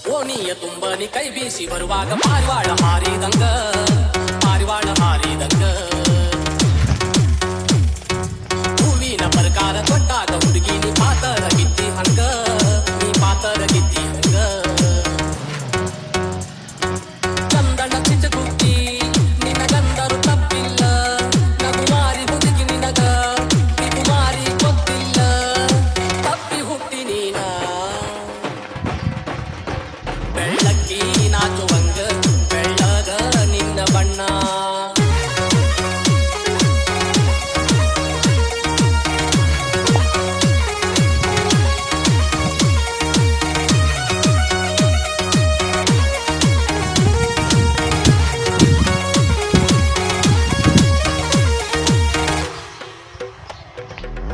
ಓಣಿಯ ತುಂಬನಿ ಕೈ ಬೀಸಿ ಬರುವಾಗ ಪಾರಿವಾಳ ಹಾರಿದಂಗ ಪಾರಿವಾಳ ಹಾರಿದಂಗ ಹೂವಿನ ಪ್ರಕಾರ ತೊಟ್ಟಾಗ ಹುಡುಗಿ ನೀ ಪಾತರ ಗಿದ್ದಿ ಹಂಗ ನೀ ಪಾತರ ಗಿದ್ದಿ ಹಂಗ ಚಂದನ ಚಿಚಗುಟ್ಟಿ ನಿನ್ನ ಗಂಧರು ತಪ್ಪಿಲ್ಲ ನಗುಮಾರಿ ಹುಡುಗಿ ನಿನಗ ಬಿಗುಮಾರಿ ಗೊತ್ತಿಲ್ಲ ತಪ್ಪಿ ಹುಟ್ಟಿ ನೀನ ಬೆಳ್ಳಕ್ಕಿ ನಾಚುವಂಗ ಬೆಳ್ಳಗ ನಿನ್ನ ಬಣ್ಣ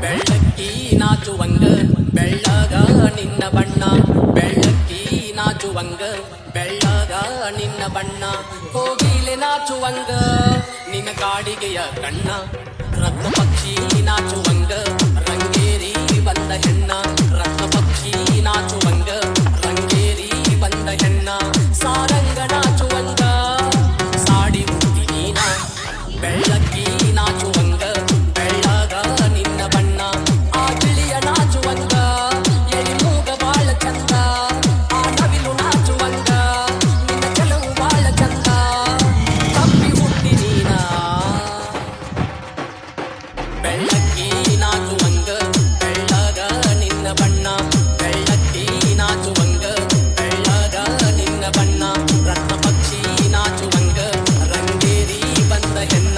ಬೆಳ್ಳಕ್ಕಿ ನಾಚುವಂಗ ಬೆಳ್ಳಗ ನಿನ್ನ ಬಣ್ಣ ಬೆಳ್ಳಕ್ಕಿ ನಾಚುವಂಗ ಬೆಳ್ಳಗ ನಿನ್ನ ಬಣ್ಣ ಕೋಗಿಲೆ ನಾಚುವಂಗ ನಿನ್ನ ಕಾಡಿಗೆಯ ಕಣ್ಣ ರತ್ನ ಪಕ್ಷಿ ನಾಚುವಂಗ ರಂಗೇರಿ ಬಂದ ಹೆಣ್ಣ ರತ್ನ ಪಕ್ಷಿ ನಾಚುವಂಗ ರಂಗೇರಿ ಬಂದ ಹೆಣ್ಣ ಸಾರಂಗ ನಾಚುವಂಗ ಸಾಡಿ ಹುಟ್ಟಿ ನೀನ ಬೆಳ್ಳಕ್ಕಿ ನಾಚುವಂಗ ಬೆಳ್ಳಗ ನಿನ್ನ ಬಣ್ಣ ಆ ಗಿಳಿಯ ನಾಚುವಂಗ ಎಳಿ ಮೂಗ ಬಾಳ ಚಂದ ಆ ನವಿಲು ನಾಚುವಂಗ ನಿನ್ನ ಕೆಲವು ಬಾಳ ಚಂದ ತಪ್ಪಿ ಹುಟ್ಟಿ ನೀನ ಬೆಳ್ಳಕ್ಕಿ ನಾಚುವಂಗ ಬೆಳ್ಳಗ ನಿನ್ನ ಬಣ್ಣ ಬೆಳ್ಳಕ್ಕಿ ನಾಚುವಂಗ ಬೆಳ್ಳಗ ನಿನ್ನ ಬಣ್ಣ ರತ್ನ ಪಕ್ಷಿ ನಾಚುವಂಗ ರಂಗೇರಿ ಬಂದ ಹೆಣ್ಣ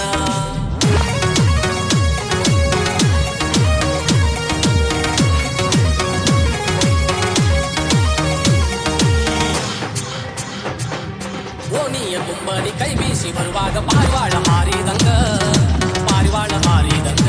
ಓಣಿಯ ತುಂಬನಿ ಕೈ ಬೀಸಿ ಬರುವಾಗ ಪಾರಿವಾಳ ಹಾರಿದಂಗ ಪಾರಿವಾಳ ಹಾರಿದಂಗ